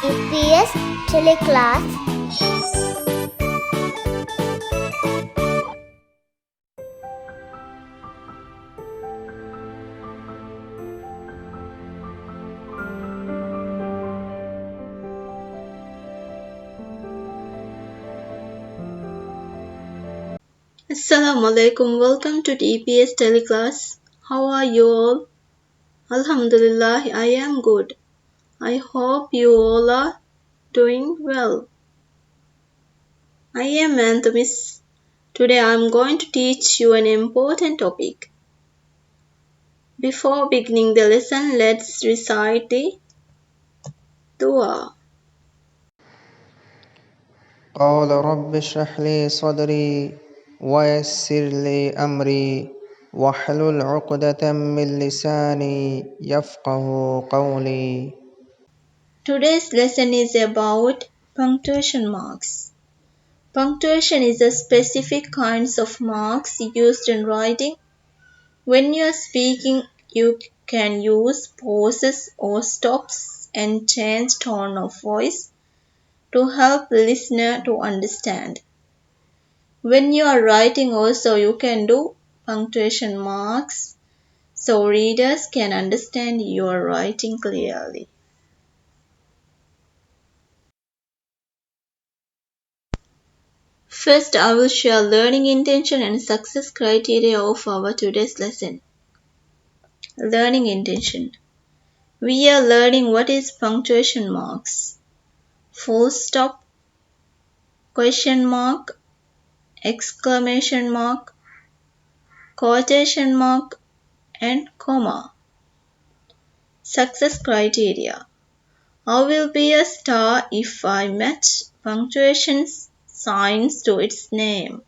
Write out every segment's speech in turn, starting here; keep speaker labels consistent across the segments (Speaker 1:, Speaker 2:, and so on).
Speaker 1: DPS TeleClass.
Speaker 2: Assalamu alaikum. Welcome to DPS TeleClass. How are you all? Alhamdulillah, I am good. I hope you all are doing well. I am Aminath. Today I am going to teach you an important topic. Before beginning the lesson, let's recite the dua.
Speaker 3: قال رب اشرح لي صدري ويسر لي أمري واحلل عقدة من لساني يفقه قولي.
Speaker 2: Today's lesson is about punctuation marks. Punctuation is a specific kinds of marks used in writing. When you are speaking, you can use pauses or stops and change tone of voice to help the listener to understand. When you are writing also, you can do punctuation marks so readers can understand your writing clearly. First, I will share learning intention and success criteria of our today's lesson. Learning intention. We are learning what is punctuation marks. Full stop, question mark, exclamation mark, quotation mark, and comma. Success criteria. I will be a star if I match punctuation signs to its name.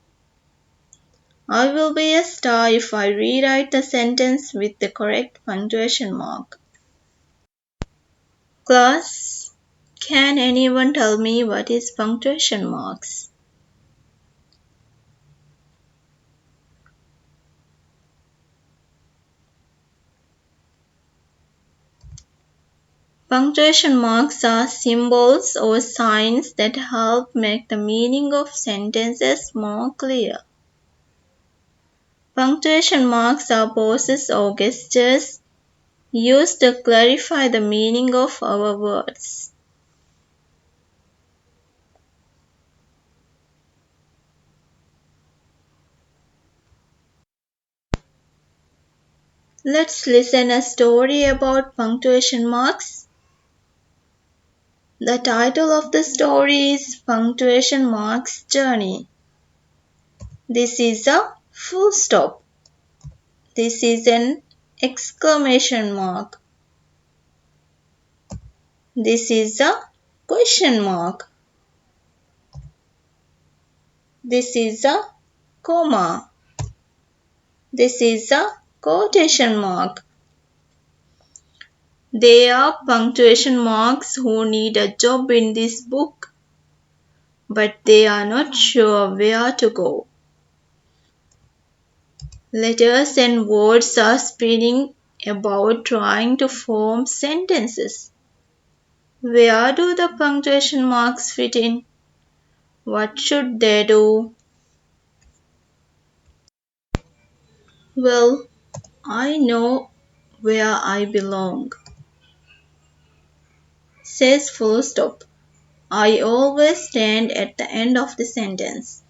Speaker 2: I will be a star if I rewrite the sentence with the correct punctuation mark. Class, can anyone tell me what is punctuation marks? Punctuation marks are symbols or signs that help make the meaning of sentences more clear. Punctuation marks are pauses or gestures used to clarify the meaning of our words. Let's listen a story about punctuation marks. The title of the story is Punctuation Marks Journey. This is a full stop. This is an exclamation mark. This is a question mark. This is a comma. This is a quotation mark. They are punctuation marks who need a job in this book, but they are not sure where to go. Letters and words are spinning about trying to form sentences. Where do the punctuation marks fit in? What should they do? Well, I know where I belong. Says full stop. I always stand at the end of the sentence.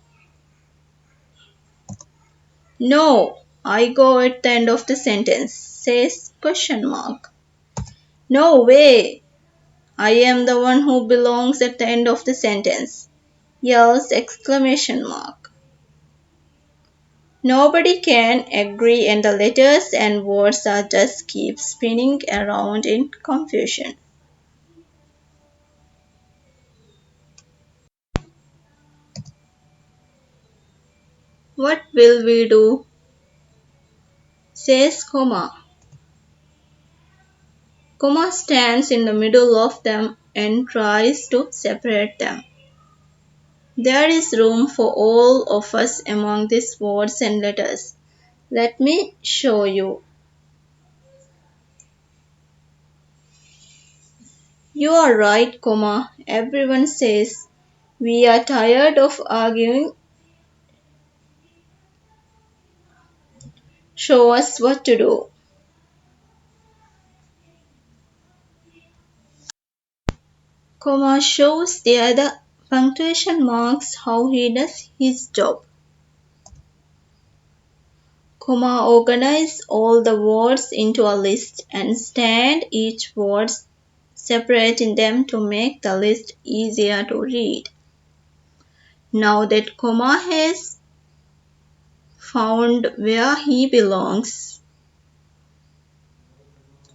Speaker 2: No, I go at the end of the sentence. Says question mark. No way. I am the one who belongs at the end of the sentence. Yells exclamation mark. Nobody can agree and the letters and words are just keep spinning around in confusion. What will we do? Says comma. Comma stands in the middle of them and tries to separate them. There is room for all of us among these words and letters. Let me show you. You are right, comma. Everyone says, we are tired of arguing. Show us what to do. Comma shows the other punctuation marks how he does his job. Comma organize all the words into a list and stand each word separating them to make the list easier to read. Now that comma has found where he belongs,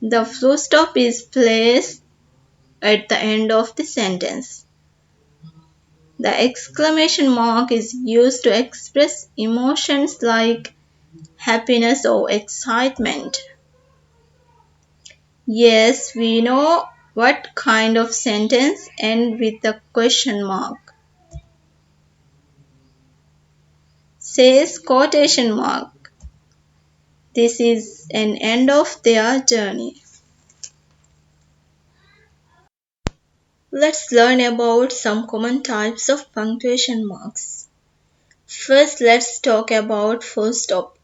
Speaker 2: the full stop is placed at the end of the sentence. The exclamation mark is used to express emotions like happiness or excitement. Yes, we know what kind of sentence ends with a question mark. Says quotation mark. This is an end of their journey. Let's learn about some common types of punctuation marks. First, let's talk about full stop.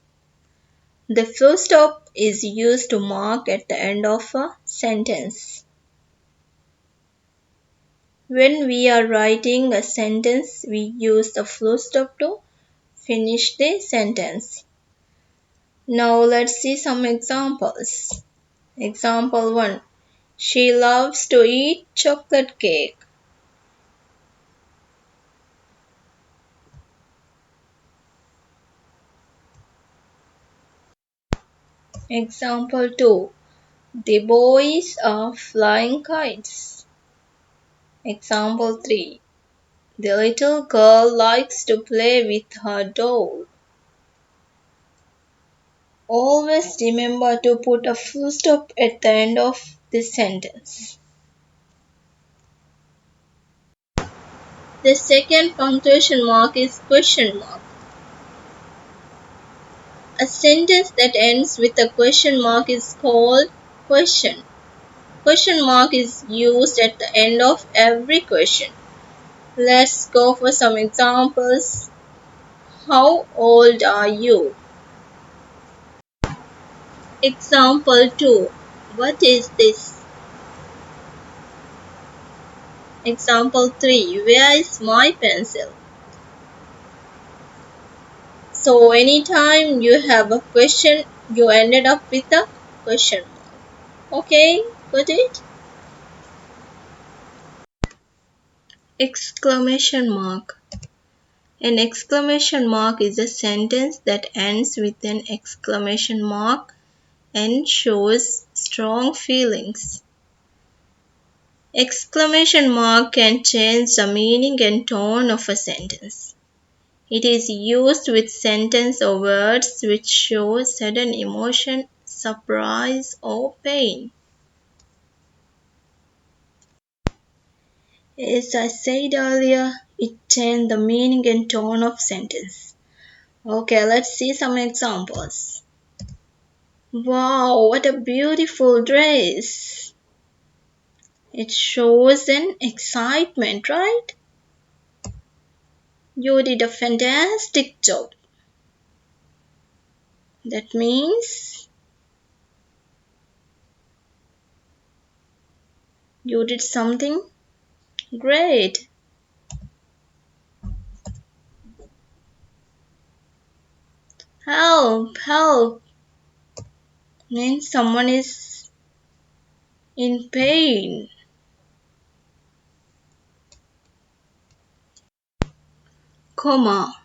Speaker 2: The full stop is used to mark at the end of a sentence. When we are writing a sentence, we use the full stop to finish the sentence. Now let's see some examples. Example 1. She loves to eat chocolate cake. Example 2. The boys are flying kites. Example 3. The little girl likes to play with her doll. Always remember to put a full stop at the end of the sentence. The second punctuation mark is question mark. A sentence that ends with a question mark is called question. Question mark is used at the end of every question. Let's go for some examples. How old are you? Example 2. What is this? Example 3. Where is my pencil? So anytime you have a question, you ended up with a question mark. Okay, got it? Exclamation mark. An exclamation mark is a sentence that ends with an exclamation mark and shows strong feelings. Exclamation mark can change the meaning and tone of a sentence. It is used with sentences or words which show sudden emotion, surprise, or pain. As I said earlier, it changes the meaning and tone of sentence. Okay, let's see some examples. Wow, what a beautiful dress! It shows an excitement, right? You did a fantastic job. That means you did something great. Help, help means someone is in pain. Comma.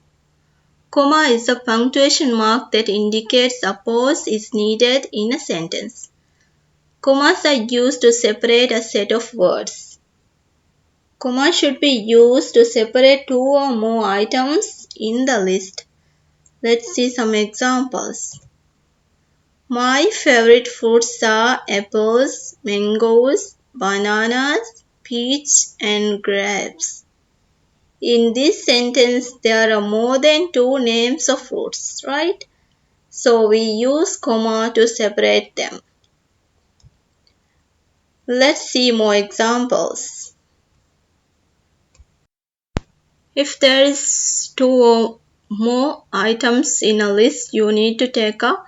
Speaker 2: Comma is a punctuation mark that indicates a pause is needed in a sentence. Commas are used to separate a set of words. Comma should be used to separate two or more items in the list. Let's see some examples. My favorite fruits are apples, mangoes, bananas, peach, and grapes. In this sentence, there are more than two names of fruits, right? So we use comma to separate them. Let's see more examples. If there is two or more items in a list, you need to take a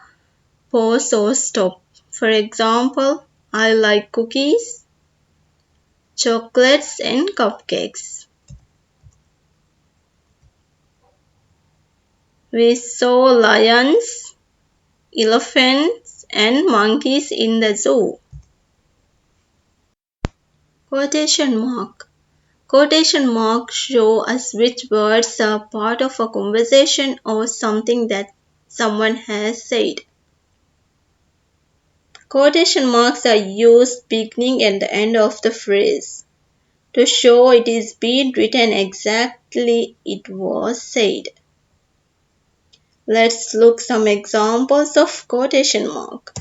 Speaker 2: pause or stop. For example, I like cookies, chocolates and cupcakes. We saw lions, elephants and monkeys in the zoo. Quotation mark. Quotation marks show us which words are part of a conversation or something that someone has said. Quotation marks are used beginning and the end of the phrase to show it is being written exactly it was said. Let's look some examples of quotation mark.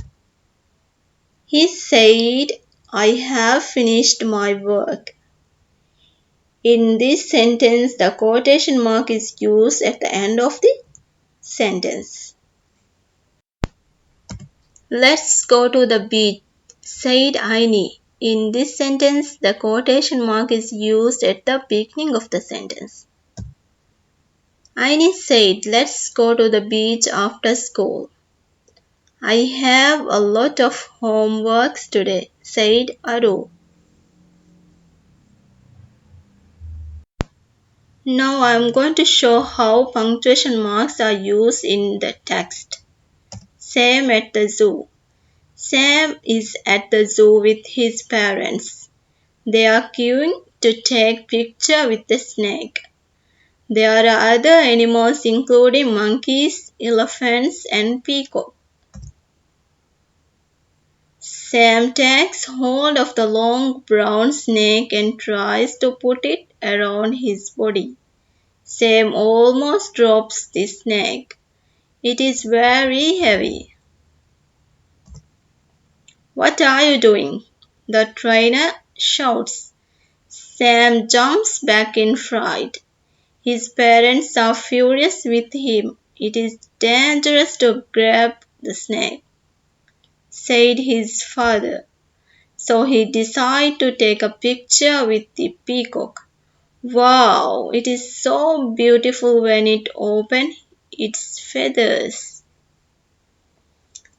Speaker 2: He said, I have finished my work. In this sentence, the quotation mark is used at the end of the sentence. Let's go to the beach, said Aini. In this sentence, the quotation mark is used at the beginning of the sentence. Aini said, let's go to the beach after school. I have a lot of homeworks today, said Aru. Now I am going to show how punctuation marks are used in the text. Sam at the zoo. Sam is at the zoo with his parents. They are queuing to take picture with the snake. There are other animals including monkeys, elephants and peacock. Sam takes hold of the long brown snake and tries to put it around his body. Sam almost drops the snake. It is very heavy. What are you doing? The trainer shouts. Sam jumps back in fright. His parents are furious with him. It is dangerous to grab the snake, said his father. So he decided to take a picture with the peacock. Wow, it is so beautiful when it opens its feathers.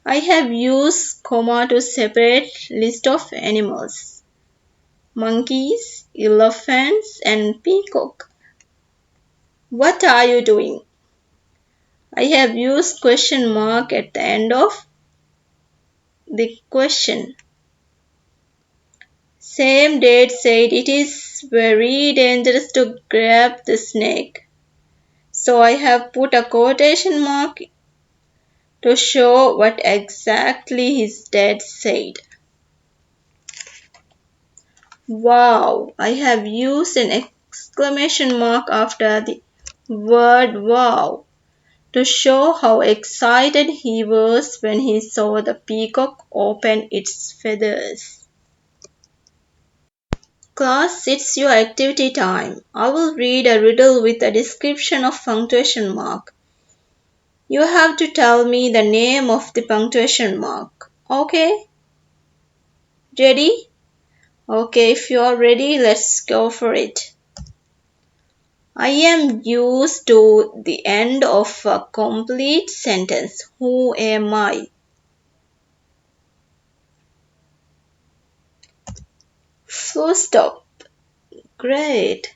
Speaker 2: I have used comma to separate list of animals. Monkeys, elephants and peacock. What are you doing? I have used question mark at the end of the question. Same date said it is very dangerous to grab the snake. So I have put a quotation mark to show what exactly his dad said. Wow! I have used an exclamation mark after the word wow to show how excited he was when he saw the peacock open its feathers. Class, it's your activity time. I will read a riddle with a description of punctuation mark. You have to tell me the name of the punctuation mark. Okay? Ready? Okay, if you are ready, let's go for it. I am used to the end of a complete sentence. Who am I? Full stop. Great.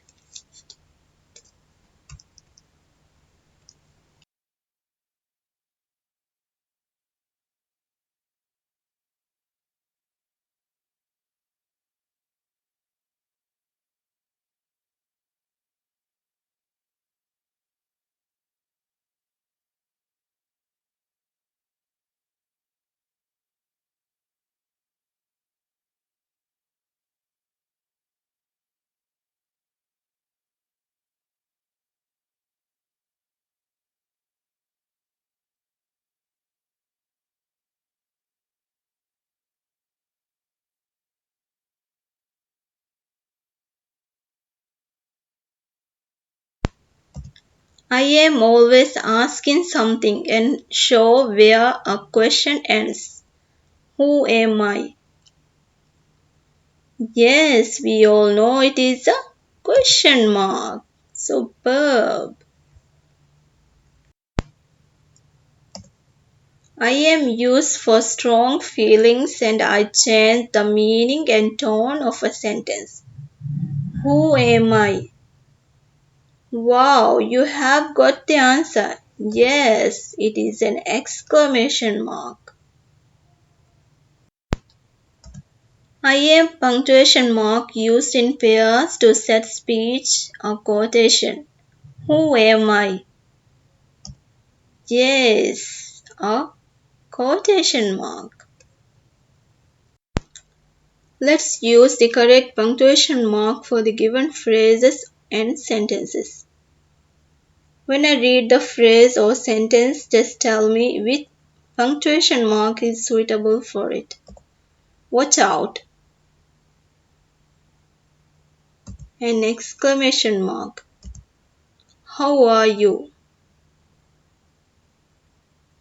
Speaker 2: I am always asking something and show where a question ends. Who am I? Yes, we all know it is a question mark. Superb. I am used for strong feelings and I change the meaning and tone of a sentence. Who am I? Wow, you have got the answer. Yes, it is an exclamation mark. I am punctuation mark used in pairs to set speech or quotation. Who am I? Yes, a quotation mark. Let's use the correct punctuation mark for the given phrases and sentences. When I read the phrase or sentence, just tell me which punctuation mark is suitable for it. Watch out! An exclamation mark. How are you?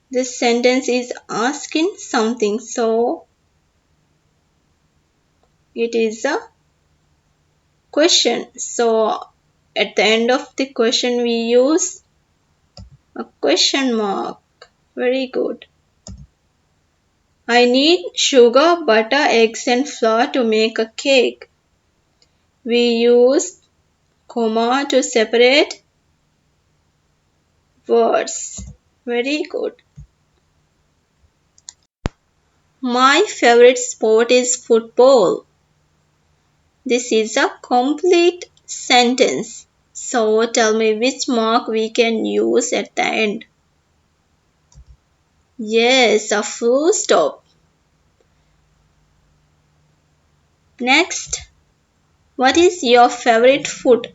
Speaker 2: This sentence is asking something, so it is a question. So at the end of the question, we use a question mark. Very good. I need sugar, butter, eggs, and flour to make a cake. We use comma to separate words. Very good. My favorite sport is football. This is a complete sentence. So tell me which mark we can use at the end. Yes, a full stop. Next, what is your favorite food?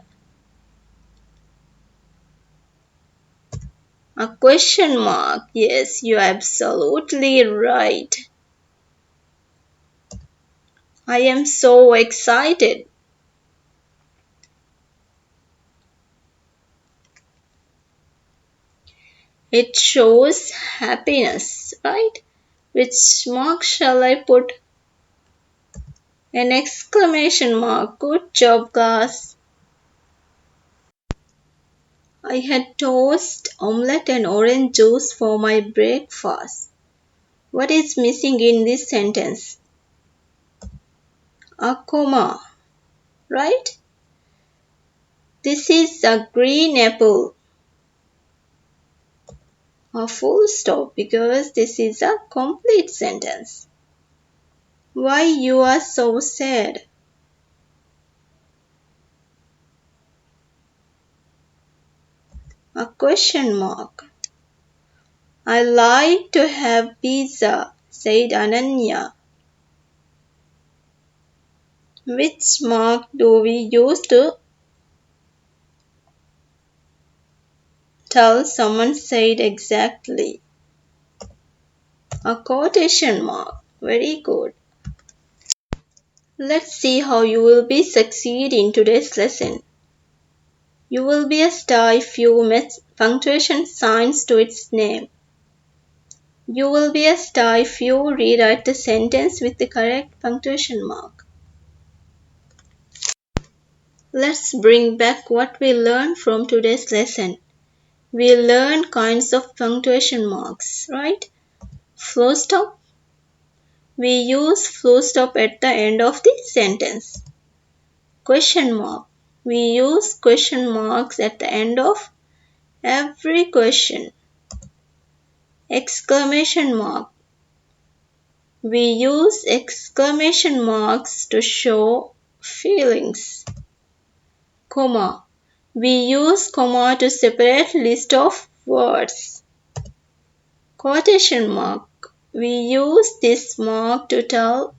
Speaker 2: A question mark. Yes, you are absolutely right. I am so excited. It shows happiness, right? Which mark shall I put? An exclamation mark. Good job, class. I had toast, omelette, and orange juice for my breakfast. What is missing in this sentence? A comma, right? This is a green apple. A full stop because this is a complete sentence. Why you are so sad? A question mark. I like to have pizza, said Ananya. Which mark do we use to tell someone said exactly? A quotation mark. Very good. Let's see how you will be succeed in today's lesson. You will be a star if you match punctuation signs to its name. You will be a star if you rewrite the sentence with the correct punctuation mark. Let's bring back what we learned from today's lesson. We learned kinds of punctuation marks, right? Full stop. We use full stop at the end of the sentence. Question mark. We use question marks at the end of every question. Exclamation mark. We use exclamation marks to show feelings. Comma. We use comma to separate list of words. Quotation mark. We use this mark to tell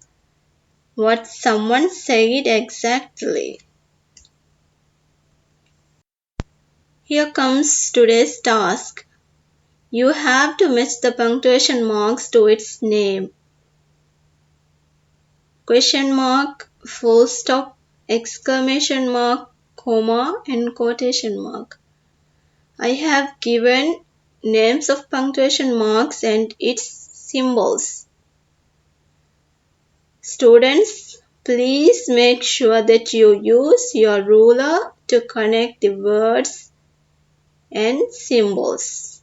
Speaker 2: what someone said exactly. Here comes today's task. You have to match the punctuation marks to its name. Question mark, full stop, exclamation mark, comma, and quotation mark. I have given names of punctuation marks and its symbols. Students, Please make sure that you use your ruler to connect the words and symbols.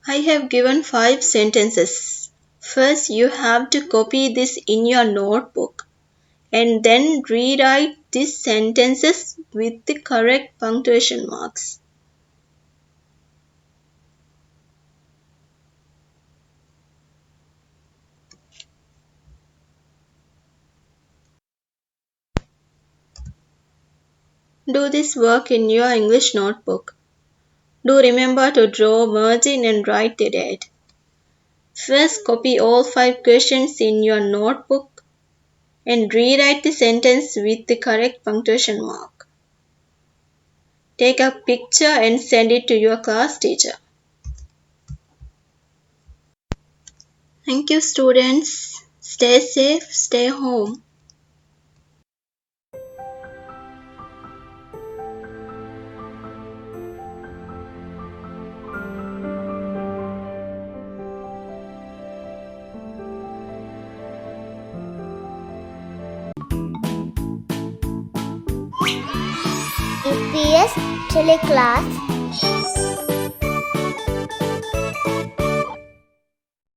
Speaker 2: I have given 5 sentences. First, you have to copy this in your notebook and then rewrite these sentences with the correct punctuation marks. Do this work in your English notebook. Do remember to draw margin and write the date. First, copy all 5 questions in your notebook and rewrite the sentence with the correct punctuation mark. Take a picture and send it to your class teacher. Thank you, students. Stay safe, stay home.
Speaker 1: DPS TeleClass